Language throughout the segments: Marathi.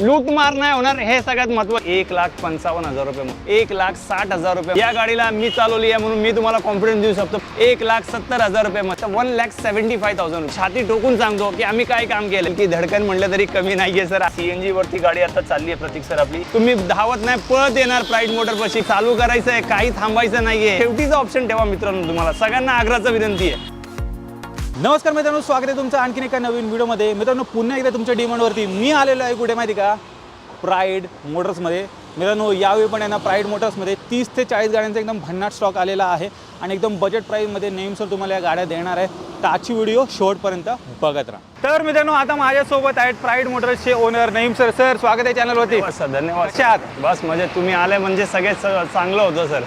लूटमार नाही होणार हे सगळ्यात महत्त्वाचं। 1,55,000 रुपये, 1,60,000 रुपये या गाडीला मी चालवली आहे म्हणून मी तुम्हाला कॉन्फिडन्स देऊ शकतो। 1,70,000 रुपये, 1,75,000। छाती ठोकून सांगतो की आम्ही काय काम केलं की धडकन म्हटलं तरी कमी नाहीये सर। सीएनजी वरती गाडी आता चालली आहे प्रतीक सर आपली। तुम्ही धावत नाही पळत येणार प्राईड मोटर पाशी। चालू करायचं आहे, काही थांबायचं नाहीये। शेवटीचा ऑप्शन ठेवा मित्रांनो। तुम्हाला सगळ्यांना आग्रहाचा विनंती आहे। नमस्कार मित्रांनो, स्वागत आहे तुमचं आणखीन एका नवीन व्हिडिओमध्ये। मित्रांनो पुन्हा एकदा तुमच्या डिमांडवरती मी आलेलो आहे। कुठे माहिती का? प्राईड मोटर्समध्ये। मित्रांनो यावेळी पण आहे ना प्राईड मोटर्समध्ये 30 ते 40 गाड्यांचा एकदम भन्नाट स्टॉक आलेला आहे आणि एकदम बजेट प्राईसमध्ये नेहमीसर तुम्हाला या गाड्या देणार आहे। तर आजची व्हिडिओ शेवटपर्यंत बघत राहा। तर मित्रांनो आता माझ्यासोबत आहेत प्राईड मोटर्सचे ओनर नईम सर। सर स्वागत आहे चॅनलवरती। सर धन्यवाद। बस म्हणजे तुम्ही आले म्हणजे सगळेच चांगलं होतं सर।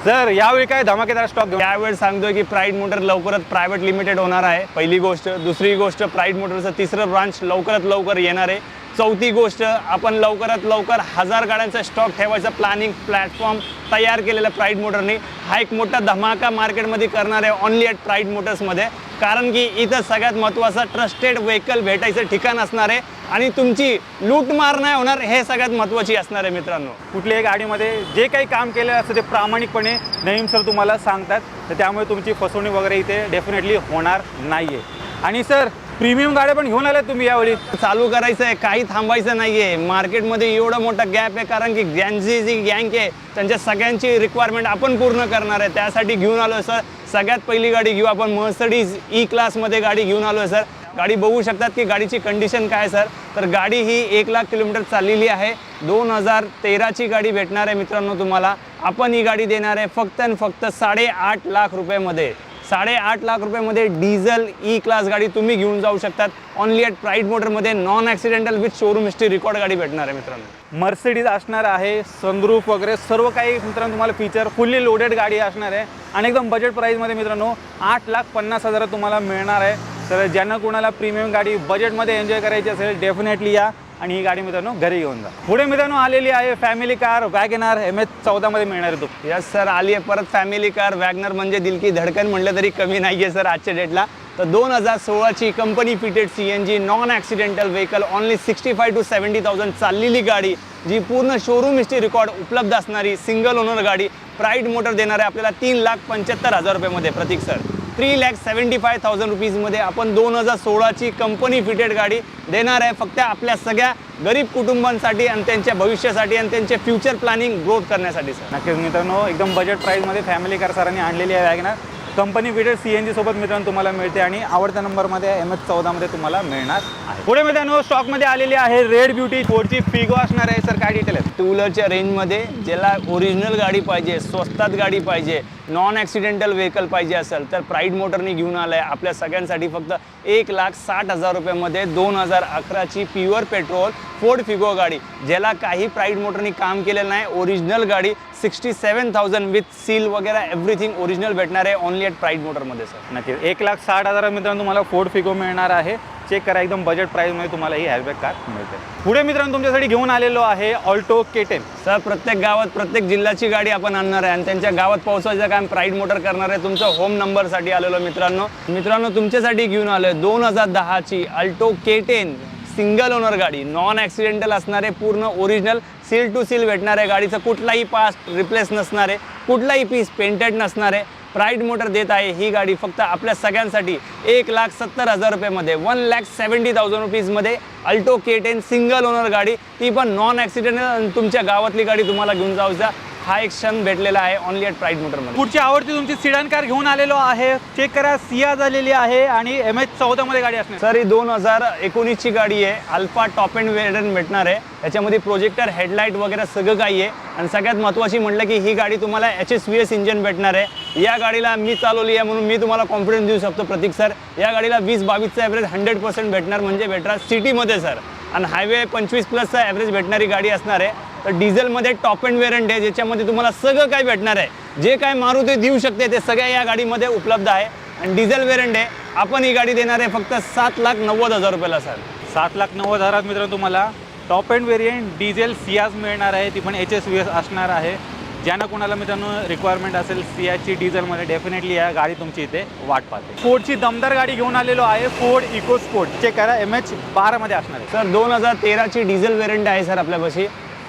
सर यावेळी काय धमाकेदार स्टॉक घेऊन यावेळी सांगतोय की प्राईड मोटर लवकरच प्रायव्हेट लिमिटेड होणार आहे। पहिली गोष्ट। दुसरी गोष्ट प्राईड मोटरचं तिसरं ब्रांच लवकरात लवकर येणार आहे। चौथी गोष्ट आपण लवकरात लवकर 1000 गाड्यांचा स्टॉक ठेवायचा प्लॅनिंग प्लॅटफॉर्म तयार केलेला प्राईड मोटरने। हा एक मोठा धमाका मार्केटमध्ये करणार आहे ओनली ॲट प्राईड मोटर्समध्ये। कारण की इथं सगळ्यात महत्त्वाचं ट्रस्टेड व्हेकल भेटायचं ठिकाण असणार आहे आणि तुमची लूटमार नाही होणार हे सगळ्यात महत्त्वाची असणार आहे मित्रांनो। कुठल्याही गाडीमध्ये जे काही काम केलेलं असतं ते प्रामाणिकपणे नईम सर तुम्हाला सांगतात। तर त्यामुळे तुमची फसवणूक वगैरे इथे डेफिनेटली होणार नाहीये। आणि सर प्रीमियम गाड्या पण घेऊन आल्यात तुम्ही यावेळी। चालू करायचं आहे, काही थांबायचं नाहीये। मार्केटमध्ये एवढा मोठा गॅप आहे कारण की गँजी जी गँग आहे त्यांच्या सगळ्यांची रिक्वायरमेंट आपण पूर्ण करणार आहे। त्यासाठी घेऊन आलो सर। सगळ्यात पहिली गाडी घेऊ आपण मर्सिडीज ई क्लासमध्ये गाडी घेऊन आलो सर। गाडी बघू शकतात की गाडीची कंडिशन काय सर। तर गाडी ही 1,00,000 किलोमीटर चाललेली आहे। 2013ची गाडी भेटणार आहे मित्रांनो तुम्हाला। आपण ही गाडी देणार आहे फक्त आणि फक्त 8.5 लाख रुपयामध्ये। 8.5 लाख रुपयामध्ये डिझेल ई क्लास गाडी तुम्ही घेऊन जाऊ शकतात ओनली ॲट प्राईड मोटरमध्ये। Non accidental with showroom history record गाडी भेटणार आहे मित्रांनो। मर्सिडीज असणार आहे, सनरूफ वगैरे सर्व काही मित्रांनो तुम्हाला फीचर फुल्ली लोडेड गाडी असणार आहे आणि एकदम बजेट प्राईसमध्ये मित्रांनो 8,50,000 तुम्हाला मिळणार आहे। तर ज्यांना कोणाला प्रीमियम गाडी बजेटमध्ये एन्जॉय करायची असेल डेफिनेटली या आणि ही गाडी मित्रांनो घरी घेऊन जा। पुढे मित्रांनो आलेली आहे फॅमिली कार वॅगनर MH14 मध्ये मिळणार आहे। तो यस सर आली आहे परत फॅमिली कार वॅगनर म्हणजे दिल की धडकन म्हटलं तरी कमी नाही आहे सर आजच्या डेटला। तर 2016ची company fitted CNG non accidental vehicle only 65 to 70,000 चाललेली गाडी जी पूर्ण शोरूम हिस्ट्री रेकॉर्ड उपलब्ध असणारी सिंगल ओनर गाडी प्राईड मोटर देणार आहे आपल्याला 3,75,000 रुपयामध्ये प्रतीक सर। 3,75,000 रुपीजमध्ये आपण 2016ची कंपनी फिटेड गाडी देणार आहे फक्त आपल्या सगळ्या गरीब कुटुंबांसाठी आणि त्यांच्या भविष्यासाठी आणि त्यांचे फ्युचर प्लॅनिंग ग्रोथ करण्यासाठी सर। नक्कीच मित्रांनो एकदम बजेट प्राईसमध्ये फॅमिली कार सरांनी आणलेली आहे वॅगनर। कंपनी फिटेड CNG सोबत मित्रांनो तुम्हाला मिळते आणि आवडत्या नंबरमध्ये MH14 मध्ये तुम्हाला मिळणार आहे। पुढे मित्रांनो स्टॉकमध्ये आलेली आहे रेड ब्युटी फोर्डची फिगो असणार आहे। सर काय डिटेल आहे? टू व्हीलरच्या रेंजमध्ये ज्याला ओरिजिनल गाडी पाहिजे, स्वस्तात गाडी पाहिजे, नॉन ॲक्सिडेंटल व्हेकल पाहिजे असेल तर प्राईड मोटरने घेऊन आलं आहे आपल्या सगळ्यांसाठी फक्त 1,60,000 रुपयामध्ये 2011ची प्युअर पेट्रोल फोर्ड फिगो गाडी। ज्याला काही प्राईड मोटरने काम केलेलं नाही, ओरिजिनल गाडी 67,000 विथ सील वगैरे एव्हरीथिंग ओरिजिनल भेटणार आहे ओनली ॲट प्राईड मोटरमध्ये सर। नक्कीच 1,60,000 मित्रांनो तुम्हाला फोर्ड फिगो मिळणार आहे। चेक करा एकदम बजेट प्राईसमध्ये तुम्हाला ही हॅशबॅक कार मिळते। पुढे मित्रांनो तुमच्यासाठी घेऊन आलेलो आहे ऑल्टो K10 सर। प्रत्येक गावात प्रत्येक जिल्ह्याची गाडी आपण आणणार आहे आणि त्यांच्या गावात पोहोचवायचं काम प्राईड मोटर करणार आहे। तुमचं होम नंबरसाठी आलेलो मित्रांनो तुमच्यासाठी घेऊन आलो आहे 2010ची ऑल्टो K10 सिंगल ओनर गाडी नॉन ॲक्सिडेंटल असणारे पूर्ण ओरिजिनल सील टू सील भेटणार आहे। गाडीचं कुठलाही पार्ट रिप्लेस नसणार आहे, कुठलाही पीस पेंटेड नसणार आहे। प्राईड मोटर देत आहे ही गाडी फक्त आपल्या सगळ्यांसाठी 1,70,000 रुपयामध्ये 1,70,000 रुपीजमध्ये ऑल्टो K10 सिंगल ओनर गाडी, ती पण नॉन ॲक्सिडेंटल। तुमच्या गावातली गाडी तुम्हाला घेऊन जाऊचा हा एक क्षण भेटलेला आहे ओनली ॲट प्राईड मोटरमध्ये। पुढची आवडती तुमची सिडान कार घेऊन आलेलो आहे। चेक करा सिया झालेली आहे आणि MH14 मध्ये गाडी असणार सर। ही 2019ची गाडी आहे। अल्फा टॉप एंड व्हेरियंट भेटणार आहे। याच्यामध्ये प्रोजेक्टर हेडलाईट वगैरे सगळं काही आहे आणि सगळ्यात महत्त्वाची म्हटलं की ही गाडी तुम्हाला HSVS इंजन भेटणार आहे। या गाडीला मी चालवली आहे म्हणून मी तुम्हाला कॉन्फिडन्स देऊ शकतो प्रतीक सर। या गाडीला 20-22चा ॲव्हरेज 100% भेटणार म्हणजे भेटणार सिटीमध्ये सर आणि हायवे 25+चा ॲव्हरेज भेटणारी गाडी असणार आहे। तर डिझेलमध्ये टॉप एंड व्हेरियंट आहे ज्याच्यामध्ये तुम्हाला सगळं काही भेटणार आहे। जे काय मारुती देऊ शकते ते सगळ्या या गाडीमध्ये उपलब्ध आहे आणि डिझेल व्हेरियंट आहे। आपण ही गाडी देणार आहे फक्त 7,90,000 रुपयाला सर। 7,90,000 मित्रांनो तुम्हाला top end variant diesel Ciaz मिळणार आहे। ती पण HSVS असणार आहे। ज्यांना कोणाला मित्रांनो रिक्वायरमेंट असेल सियाची डिझेलमध्ये डेफिनेटली या गाडी तुमची इथे वाट पाहते. फोर्डची दमदार गाडी घेऊन आलेलो आहे, फोर्ड इको स्पोर्ट. चेक करा, MH12 मध्ये असणार आहे सर. 2013ची डिझेल वेरियंट आहे सर आपल्यापाशी.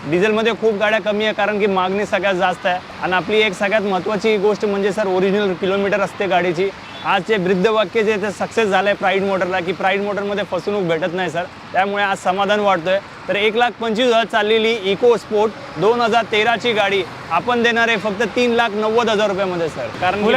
डिझेलमध्ये खूप गाड्या कमी आहे कारण की मागणी सगळ्यात जास्त आहे. आणि आपली एक सगळ्यात महत्त्वाची गोष्ट म्हणजे सर ओरिजिनल किलोमीटर असते गाडीची. आज जे ब्रीदवाक्य जे ते सक्सेस झालं आहे प्राईड मोटरला, की प्राईड मोटरमध्ये फसवणूक भेटत नाही सर. त्यामुळे आज समाधान वाटतं आहे. तर 1,25,000 चाललेली इको स्पोर्ट 2013ची गाडी आपण देणार आहे फक्त 3,90,000 रुपयामध्ये सर. कारण फुल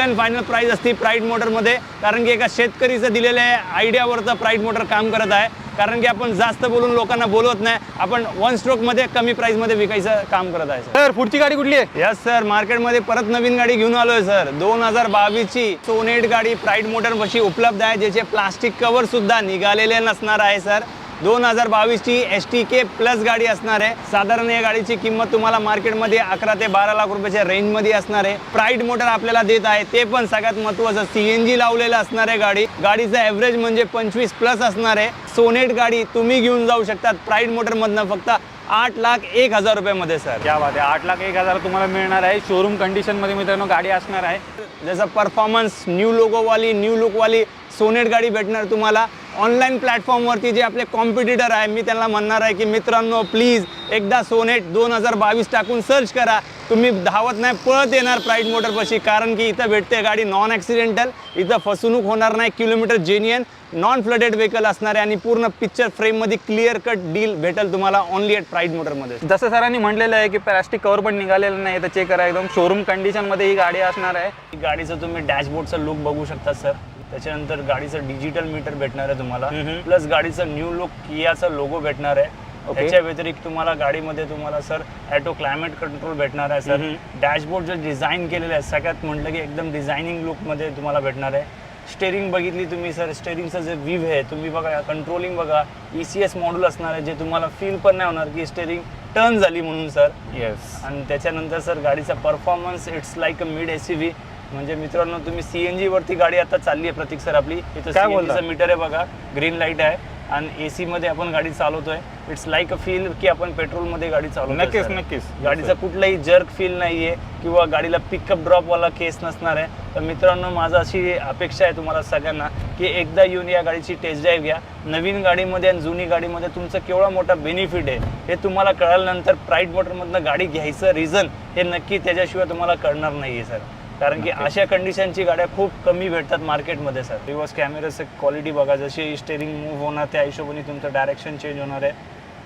अँड फायनल प्राईस असते प्राईड मोटरमध्ये. कारण की एका शेतकरीचं दिलेल्या आयडियावरचं प्राईड मोटर काम करत आहे. कारण की आपण जास्त बोलून लोकांना बोलवत नाही, आपण वन स्ट्रोकमध्ये कमी प्राईसमध्ये विकायचं काम करत आहे सर. पुढची गाडी कुठली आहे? यस सर, मार्केटमध्ये परत नवीन गाडी घेऊन आलोय सर. 2022ची सोनेट गाडी प्राईड मोटरपाशी उपलब्ध आहे, ज्याचे प्लास्टिक कव्हर सुद्धा निघालेले नसणार आहे सर. 2022ची STK प्लस गाडी असणार आहे. साधारण या गाडीची किंमत तुम्हाला मार्केटमध्ये 11 ते 12 लाख रुपयाच्या रेंजमध्ये असणार आहे. प्राईड मोटर आपल्याला देत आहे, ते पण सगळ्यात महत्त्वाचं CNG लावलेलं असणार आहे गाडी. गाडीचा ॲव्हरेज म्हणजे 25 प्लस असणार आहे. सोनेट गाडी तुम्ही घेऊन जाऊ शकतात प्राईड मोटरमधनं फक्त 8,01,000 रुपयामध्ये सर. क्या बात आहे, 8,01,000 तुम्हाला मिळणार आहे. शोरूम कंडिशनमध्ये मित्रांनो गाडी असणार आहे. जसं परफॉर्मन्स न्यू लोगोवाली न्यू लुकवाली सोनेट गाडी भेटणार तुम्हाला. ऑनलाईन प्लॅटफॉर्मवरती जे आपले कॉम्पिटिटर आहे, मी त्यांना म्हणणार आहे की मित्रांनो प्लीज एकदा सोनेट 2022 टाकून सर्च करा. तुम्ही धावत नाही पळत येणार प्राईड मोटरपाशी. कारण की इथं भेटते गाडी नॉन ॲक्सिडेंटल, इथं फसवणूक होणार नाही, kilometre genuine, non flooded vehicle असणार आहे आणि पूर्ण पिक्चर फ्रेममध्ये क्लिअर कट डील भेटेल तुम्हाला ओनली ॲट प्राईड मोटरमध्ये. जसं सरांनी म्हटलेलं आहे की प्लास्टिक कव्हर पण निघालेलं नाही, तर चेक करा एकदम शोरूम कंडिशनमध्ये ही गाडी असणार आहे. गाडीचं तुम्ही डॅशबोर्डचं लुक बघू शकता सर. त्याच्यानंतर गाडीचं डिजिटल मीटर भेटणार आहे तुम्हाला. प्लस गाडीचं न्यू लुक कियाचा लोगो भेटणार आहे. त्याच्या व्यतिरिक्त तुम्हाला गाडीमध्ये तुम्हाला सर ॲटो क्लायमेट कंट्रोल भेटणार आहे सर. डॅशबोर्ड जे डिझाईन केलेलं आहे सगळ्यात म्हटलं की एकदम डिझायनिंग लुकमध्ये तुम्हाला भेटणार आहे. स्टेरिंग बघितली तुम्ही सर, स्टेरिंगचं जे व्हीव आहे तुम्ही बघा, कंट्रोलिंग बघा, ECS मॉड्यूल असणार आहे, जे तुम्हाला फील पण नाही होणार की स्टेरिंग टर्न झाली म्हणून सर. येस. आणि त्याच्यानंतर सर गाडीचा performance it's like a mid SUV. म्हणजे मित्रांनो तुम्ही CNG वरती गाडी आता चालली आहे प्रतीक सर आपली. इथं CNGचं मीटर आहे बघा, ग्रीन लाईट आहे आणि AC मध्ये आपण गाडी चालवतोय. इट्स लाईक अ फील की आपण पेट्रोलमध्ये गाडी चालवतोय. नक्कीच नक्कीच. गाडीचा कुठलाही जर्क फील नाहीये किंवा गाडीला पिकअप ड्रॉपवाला केस नसणार आहे. तर मित्रांनो माझं अशी अपेक्षा आहे तुम्हाला सगळ्यांना की एकदा येऊन या गाडीची टेस्ट ड्राईव्ह घ्या. नवीन गाडीमध्ये आणि जुनी गाडीमध्ये तुमचं केवढा मोठा बेनिफिट आहे हे तुम्हाला कळाल्यानंतर प्राईड मोटरमधनं गाडी घ्यायचं रिझन हे नक्की त्याच्याशिवाय तुम्हाला कळणार नाही आहे सर. कारण की अशा कंडिशनची गाड्या खूप कमी भेटतात मार्केटमध्ये सर. रिव्हर्स कॅमेराचं क्वालिटी बघा, जशी स्टेरिंग मूव्ह होणार त्या हिशोबाने तुमचं डायरेक्शन चेंज होणार आहे,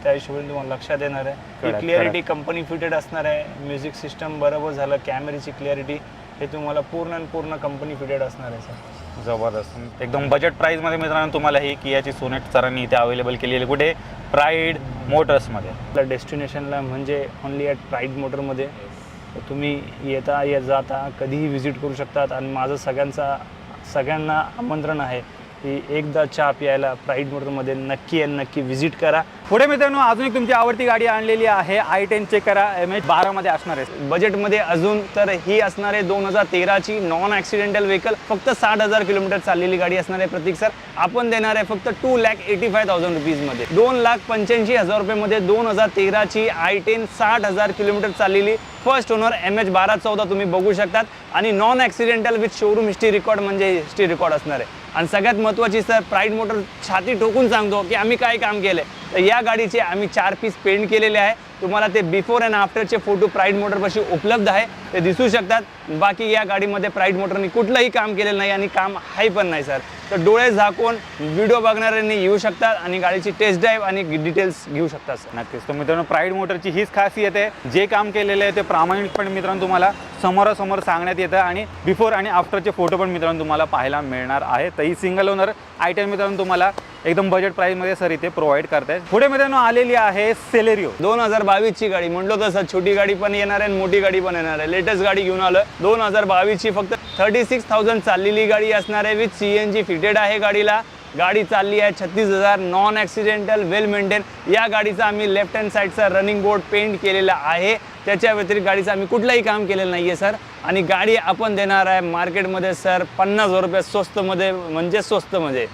त्या हिशोबाने तुम्हाला लक्षात येणार आहे. क्लिअरिटी कंपनी फिटेड असणार आहे. म्युझिक सिस्टम बरोबर झालं, कॅमेऱ्याची क्लिअरिटी हे तुम्हाला पूर्ण कंपनी फिटेड असणार आहे सर. जबरदस्त. एकदम बजेट प्राईसमध्ये मित्रांनो तुम्हाला ही कियाची सोनेट सरांनी इथे अवेलेबल केलेली. कुठे? प्राईड मोटर्समध्ये. आपल्या डेस्टिनेशनला म्हणजे ओनली ॲट प्राईड मोटरमध्ये तुम्ही जाता कधीही व्हिजिट करू शकतात. आणि माझं सगळ्यांना आमंत्रण आहे की एकदा चहा प्यायला प्राईड मोटरमध्ये नक्की व्हिजिट करा. पुढे मित्रांनो अजून एक तुमची आवडती गाडी आणलेली आहे, i10. चेक करा, MH12 मध्ये असणार आहे. बजेटमध्ये अजून तर ही असणार आहे 2013ची नॉन ॲक्सिडेंटल व्हेकल. फक्त 60,000 किलोमीटर चाललेली गाडी असणार आहे प्रतीक सर. आपण देणार आहे फक्त 2,85,000 रुपीजमध्ये. 2,85,000 रुपयेमध्ये 2013ची i10 60,000 किलोमीटर चाललेली फर्स्ट ओनर MH12-14 तुम्ही बघू शकतात. आणि non accidental with showroom history record म्हणजे हिस्ट्री रेकॉर्ड असणार आहे. आणि सगळ्यात महत्त्वाची सर प्राईड मोटर छाती ठोकून सांगतो की आम्ही काय काम केलं आहे. तर या गाडीचे आम्ही 4 पीस पेंट केलेले आहे. तुम्हाला ते बिफोर अँड आफ्टरचे फोटो प्राईड मोटरपाशी उपलब्ध आहे, ते दिसू शकतात. बाकी या गाडीमध्ये प्राईड मोटरनी कुठलंही काम केलेलं नाही आणि काम आहे पण नाही सर. तर डोळे झाकून व्हिडिओ बघणाऱ्यांनी येऊ शकतात आणि गाडीची टेस्ट ड्राईव्ह आणि डिटेल्स घेऊ शकतात सर. नक्कीच. तर मित्रांनो प्राईड मोटरची हीच खासियत आहे, जे काम केलेलं आहे ते प्रामाणिकपणे मित्रांनो तुम्हाला समोरासमोर सांगण्यात येतं आणि बिफोर आणि आफ्टरचे फोटो पण मित्रांनो तुम्हाला पाहायला मिळणार आहे. तर ही सिंगल ओनर i10 मित्रांनो तुम्हाला एकदम बजेट प्राईसमध्ये सर इथे प्रोव्हाइड करतायत. पुढे मित्रांनो आलेली आहे सेलेरिओ. 2022ची गाडी म्हणलो तसं छोटी गाडी पण येणार आहे आणि मोठी गाडी पण येणार आहे. लेटेस्ट गाडी घेऊन आलोय. 2022ची फक्त 36,000 चाललेली गाडी असणार आहे. विथ CNG फिटेड आहे गाडीला. गाडी चालली आहे 36,000, नॉन ॲक्सिडेंटल, वेल मेंटेन. या गाडीचा आम्ही लेफ्ट हँड साईडचा रनिंग बोर्ड पेंट केलेला आहे. त्याच्या व्यतिरिक्त गाडीचं आम्ही कुठलंही काम केलेलं नाही आहे सर. आणि गाडी आपण देणार आहे मार्केटमध्ये सर 50,000 रुपये स्वस्तमध्ये, म्हणजे स्वस्त म्हणजे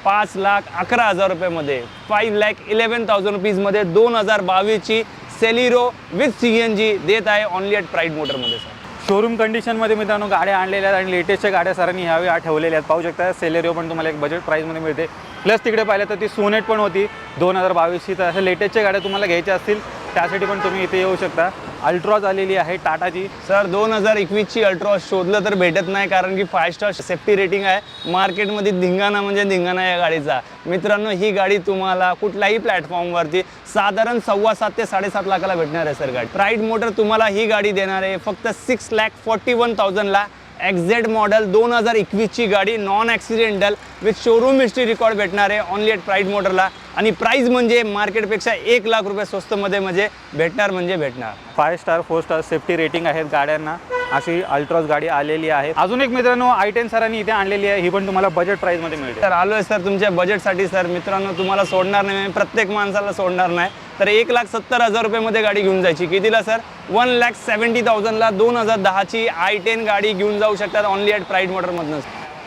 5,11,000 रुपयेमध्ये, 5,11,000 रुपीजमध्ये 2022ची सेलिरो विथ CNG देत आहे ओनली ॲट प्राईड मोटरमध्ये सर. शोरूम कंडिशनमध्ये मित्रांनो गाड्या आणलेल्या आहेत आणि लेटेस्टच्या गाड्या सरांनी ह्यावेळी ठेवलेल्या आहेत. पाहू शकता सेलेरिओ पण तुम्हाला एक बजेट प्राईसमध्ये मिळते. प्लस तिकडे पाहिलं तर ती सोनेट पण होती 2022ची. तर अशा लेटेस्टच्या गाड्या तुम्हाला घ्यायच्या असतील त्यासाठी पण तुम्ही इथे येऊ शकता. अल्ट्रॉज आलेली आहे टाटाची. सर 2021ची अल्ट्रॉज शोधलं तर भेटत नाही, कारण की 5 स्टार सेफ्टी रेटिंग आहे. मार्केटमध्ये धिंगाणा म्हणजे धिंगाणा या गाडीचा. मित्रांनो ही गाडी तुम्हाला कुठल्याही प्लॅटफॉर्मवरती साधारण 7.25 ते 7.5 लाखाला भेटणार आहे सर गाडी. प्राईड मोटर तुम्हाला ही गाडी देणार आहे फक्त 6,41,000ला. एक्झॅक्ट मॉडेल 2021ची गाडी non accidental with showroom history record भेटणार आहे ओनली ॲट प्राईड मोटरला. आणि प्राईस म्हणजे मार्केटपेक्षा 1 लाख रुपये स्वस्तमध्ये म्हणजे भेटणार. 5 स्टार 4 स्टार सेफ्टी रेटिंग आहेत गाड्यांना. अशी अल्ट्रॉज गाडी आलेली आहे. अजून एक मित्रांनो i10 सरांनी इथे आणलेली आहे. ही पण तुम्हाला बजेट प्राईसमध्ये मिळते. तर आलोय सर तुमच्या बजेटसाठी सर. मित्रांनो तुम्हाला सोडणार नाही, प्रत्येक माणसाला सोडणार नाही. तर 1,70,000 रुपयेमध्ये गाडी घेऊन जायची. कितीला सर? 1,70,000ला 2010ची i10 गाडी घेऊन जाऊ शकतात ओनली ॲट प्राईड मोटरमधून.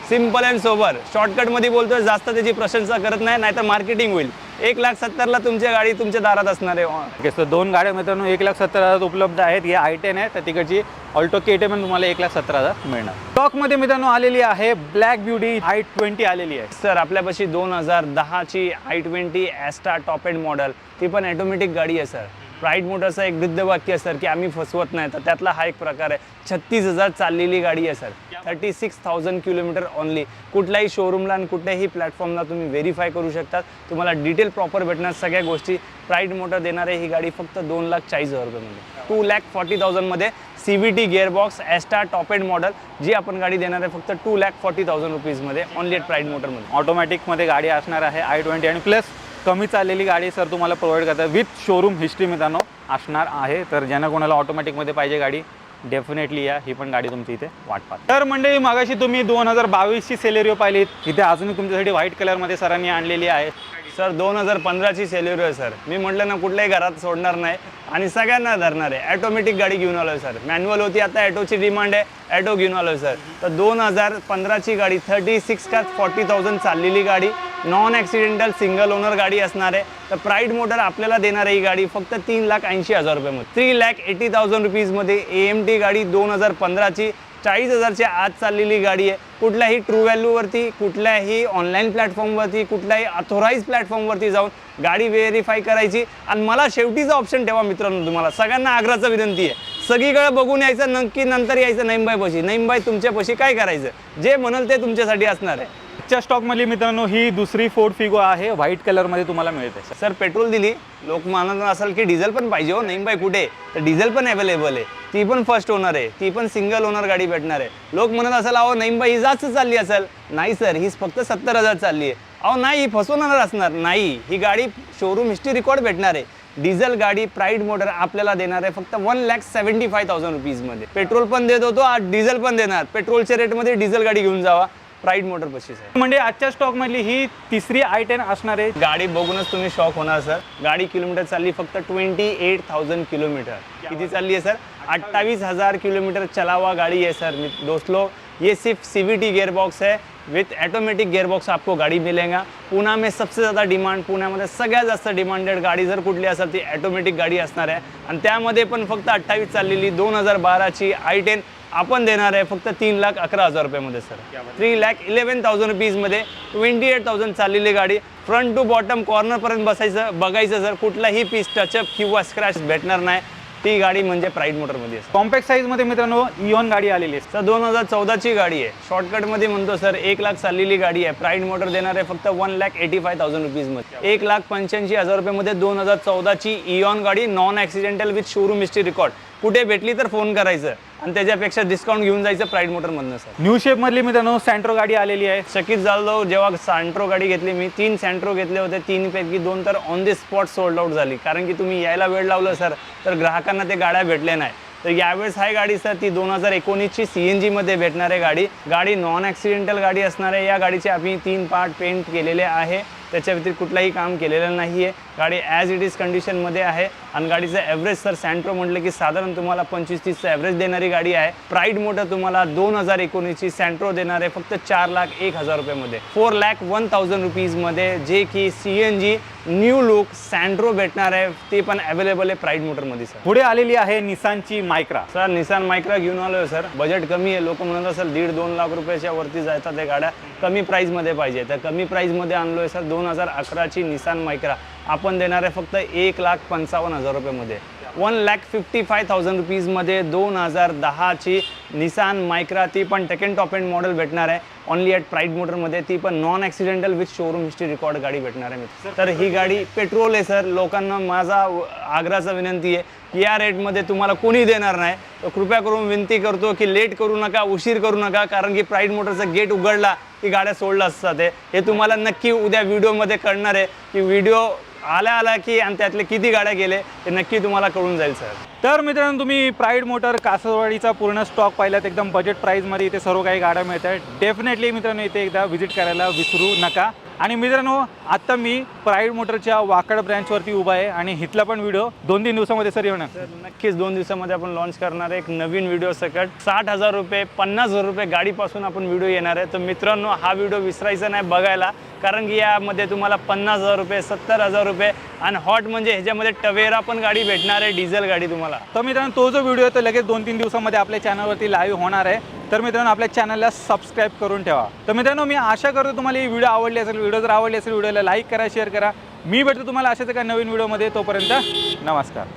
Simple and sober. शॉर्टकटमध्ये बोलतोय, जास्त त्याची प्रशंसा करत नाही तर मार्केटिंग होईल. 1,70,000ला तुमची गाडी तुमच्या दारात असणार आहे. ओके, सर 2 गाड्या मित्रांनो 1,70,000 उपलब्ध आहेत. ही i10 आहे तर तिकडची ऑल्टो केटे पण तुम्हाला 1,70,000 मिळणार. स्टॉकमध्ये मित्रांनो आलेली आहे ब्लॅक ब्युटी i20 आलेली आहे. सर आपल्यापाशी 2010ची i20 Asta top end model, ती पण ॲटोमॅटिक गाडी आहे सर. प्राईड मोटरचं एक वृद्ध वाक्य आहे सर की आम्ही फसवत नाही, तर त्यातला हा एक प्रकार आहे. 36,000 चाललेली गाडी आहे सर. 36,000 kilometre only. कुठल्याही शोरूमला आणि कुठल्याही प्लॅटफॉर्मला तुम्ही व्हेरीफाय करू शकतात. तुम्हाला डिटेल प्रॉपर भेटणार सगळ्या गोष्टी. प्राईड मोटर देणार आहे ही गाडी फक्त 2,40,000 रुपयेमध्ये. 2,40,000मध्ये CVT gearbox Asta top end model जी आपण गाडी देणार आहे फक्त 2,40,000 रुपीजमध्ये ओनली ॲट प्राईड मोटरमध्ये. ऑटोमॅटिकमध्ये गाडी असणार आहे i20 आणि प्लस कमी चाललेली गाडी सर तुम्हाला प्रोव्हाइड करतात विथ शोरूम हिस्ट्री मित्रांनो असणार आहे. तर ज्यांना कोणाला ऑटोमॅटिकमध्ये पाहिजे गाडी डेफिनेटली या, ही पण गाडी तुमची इथे वाट पाहते. तर मंडळी मागाशी तुम्ही 2022ची सेलेरिओ पाहिलीत. इथे अजूनही तुमच्यासाठी व्हाईट कलरमध्ये सरांनी आणलेली आहे. सर 2015ची सेल्युरो आहे सर. मी म्हटलं ना कुठल्याही घरात सोडणार नाही आणि सगळ्यांना धरणार आहे. ॲटोमॅटिक गाडी घेऊन आलो आहे सर. मॅन्युअल होती, आता ॲटोची डिमांड आहे, ॲटो घेऊन आलो आहे सर. तर 2015ची गाडी 36,40,000 चाललेली गाडी, नॉन ॲक्सिडेंटल सिंगल ओनर गाडी असणार आहे. तर प्राईड मोटर आपल्याला देणार आहे ही गाडी फक्त 3,80,000 रुपयेमध्ये. 3,80,000 रुपीजमध्ये AMT गाडी 2015ची 40,000च्या आत चाललेली गाडी आहे. कुठल्याही ट्रू व्हॅल्यूवरती, कुठल्याही ऑनलाईन प्लॅटफॉर्मवरती, कुठल्याही अथोराईज प्लॅटफॉर्मवरती जाऊन गाडी व्हेरीफाय करायची. आणि मला शेवटीचा ऑप्शन ठेवा मित्रांनो. तुम्हाला सगळ्यांना आग्रहाचा विनंती आहे, सगळीकडे बघून यायचं, नक्की नंतर यायचं नईमबाईपाशी. नईमबाई तुमच्यापाशी काय करायचं, जे म्हणाल ते तुमच्यासाठी असणार आहे. च्या स्टॉकमधली मित्रांनो ही दुसरी फोर्ड फिगो आहे. व्हाईट कलरमध्ये तुम्हाला मिळते. सर पेट्रोल दिली, लोक मानत असेल की डिझेल पण पाहिजे. हो नईमबाई कुठे? तर डिझेल पण अवेलेबल आहे. ती पण फर्स्ट ओनर आहे, ती पण सिंगल ओनर गाडी भेटणार आहे. लोक म्हणत असेल अहो नईमबाई ही जास्त चालली असेल. नाही सर, ही फक्त 70,000 चालली आहे. अहो नाही, ही फसवणार असणार नाही. ही गाडी शोरूम हिस्ट्री रेकॉर्ड भेटणार आहे. डिझेल गाडी प्राईड मोटर आपल्याला देणार आहे फक्त 1,75,000 रुपीजमध्ये. पेट्रोल पण देत होतो, आज डिझेल पण देणार. पेट्रोलच्या रेटमध्ये डिझेल गाडी घेऊन जावा प्राईड मोटर पशीच आहे. म्हणजे आजच्या स्टॉकमधली ही तिसरी i10 असणार आहे. गाडी बघूनच तुम्ही शॉक होणार सर. गाडी किलोमीटर चालली फक्त 28,000 किलोमीटर. किती चालली आहे सर? 28,000 किलोमीटर चलावा गाड़ी है सर दोस्तों। ये सिर्फ CVT गियर बॉक्स है विथ ऑटोमेटिक गियर बॉक्स आपको गाड़ी मिलेगा। पुणे में सबसे ज़्यादा डिमांड, पुण्यामध्ये सगळ्यात जास्त डिमांडेड गाडी जर कुठली असेल ती ऑटोमेटिक गाडी असणार आहे आणि त्यामध्ये पण फक्त 28 चाललेली 2012ची i10 आपण देणार आहे फक्त 3,11,000 रुपयामध्ये सर। 3,11,000 रुपीजमध्ये 28,000 चाललेली गाडी फ्रंट टू बॉटम कॉर्नरपर्यंत बसायचं बघायचं सर, कुठलाही पीस टचअप किंवा स्क्रॅच भेटणार नाही। ती गाडी म्हणजे प्राईड मोटरमध्ये आहे। कॉम्पॅक्ट साईजमध्ये मित्रांनो इऑन गाडी आलेली आहे सर, 2014ची गाडी आहे। शॉर्टकटमध्ये म्हणतो सर 1 लाख चाललेली गाडी आहे। प्राईड मोटर देणार आहे फक्त 1,85,000 रुपीजमध्ये। 1,85,000 रुपयामध्ये 2014ची इऑन गाडी non accidental with showroom history record. कुठे भेटली तर फोन करायचं आणि त्याच्यापेक्षा डिस्काउंट घेऊन जायचं प्राईड मोटरमधनं सर। न्यू शेपमधली मित्रांनो सँट्रो गाडी आलेली आहे। चकित झालो जेव्हा सँट्रो गाडी घेतली मी। 3 सँट्रो घेतले होते, 3 पैकी 2 तर on the spot sold out झाली, कारण की तुम्ही यायला वेळ लावलं सर तर ग्राहकांना ते गाड्या भेटले नाही। तर यावेळेस हाय गाडी सर ती 2019ची CNG मध्ये भेटणार आहे गाडी नॉन ॲक्सिडेंटल गाडी असणार आहे। या गाडीचे आम्ही 3 पार्ट पेंट केलेले आहे, त्याच्या व्यतिरिक्त कुठलाही काम केलेलं नाही आहे। गाडी ॲज इट इज कंडिशनमध्ये आहे। आणि गाडीचं ॲव्हरेज सर सँट्रो म्हटलं की साधारण तुम्हाला 25-30चं ॲव्हरेज देणारी गाडी आहे. प्राईड मोटर तुम्हाला 2019ची सँट्रो देणार आहे फक्त 4,01,000 रुपयामध्ये, 4,01,000 रुपीजमध्ये, जे की CNG न्यू लुक सँट्रो भेटणार आहे, ते पण अवेलेबल आहे प्राईड मोटरमध्ये सर. पुढे आलेली आहे निसानची मायक्रा. सर निसान मायक्रा घेऊन आलो सर. बजेट कमी आहे, लोक म्हणत असेल 1.5-2 लाख रुपयाच्या वरती जातात ते गाड्या, कमी प्राईजमध्ये पाहिजे, तर कमी प्राईजमध्ये आणलो आहे सर. 2011ची निसान मायक्रा आपण देणार आहे फक्त 1,55,000 रुपयामध्ये, 1,55,000 रुपीजमध्ये 2010ची निसान मायक्रा, ती पण टेकन टॉप एंड मॉडेल भेटणार आहे ओनली ॲट प्राईड मोटरमध्ये, ती पण non accidental with showroom history record गाडी भेटणार आहे मित्र. तर ही गाडी पेट्रोल आहे सर. लोकांना माझा आग्रहाचा विनंती आहे की या रेटमध्ये तुम्हाला कोणी देणार नाही, तर कृपया करून विनंती करतो की लेट करू नका, उशीर करू नका, कारण की प्राईड मोटरचा गेट उघडला की गाड्या सोडल्या असतात. हे तुम्हाला नक्की उद्या व्हिडिओमध्ये कळणार आहे की व्हिडिओ आला की आणि त्यातले किती गाड्या गेले हे नक्की तुम्हाला कळून जाईल सर. तर मित्रांनो, तुम्ही प्राईड मोटर कासरवाडीचा पूर्ण स्टॉक पाहिलात, एकदम बजेट प्राईजमध्ये इथे सर्व काही गाड्या मिळतात. डेफिनेटली मित्रांनो इथे एकदा व्हिजिट करायला विसरू नका. आणि मित्रांनो, आत्ता मी प्राईड मोटरच्या वाकड ब्रँचवरती उभा आहे आणि इथला पण व्हिडिओ 2-3 दिवसामध्ये सर येणार. सर नक्कीच 2 दिवसामध्ये आपण लॉन्च करणार आहे एक नवीन व्हिडिओ सकट. 60,000 रुपये 50,000 रुपये गाडीपासून आपण व्हिडिओ येणार आहे. तर मित्रांनो, हा व्हिडिओ विसरायचा नाही बघायला, कारण की यामध्ये तुम्हाला 50,000 रुपये 70,000 रुपये आणि हॉट म्हणजे ह्याच्यामध्ये टवेरा पण गाडी भेटणार आहे, डिझेल गाडी तुम्हाला. तर मित्रांनो, तो जो व्हिडिओ आहे तो लगेच 2-3 दिवसामध्ये आपल्या चॅनलवरती लाईव्ह होणार आहे. तर मित्रांनो, आपल्या चॅनलला सबस्क्राईब करून ठेवा. तर मित्रांनो, मी आशा करतो तुम्हाला ही व्हिडिओ आवडली असेल. व्हिडिओ जर आवडली असेल व्हिडिओला लाईक करा, शेअर करा. मी भेटतो तुम्हाला अशाच एका नवीन व्हिडिओमध्ये. तोपर्यंत नमस्कार.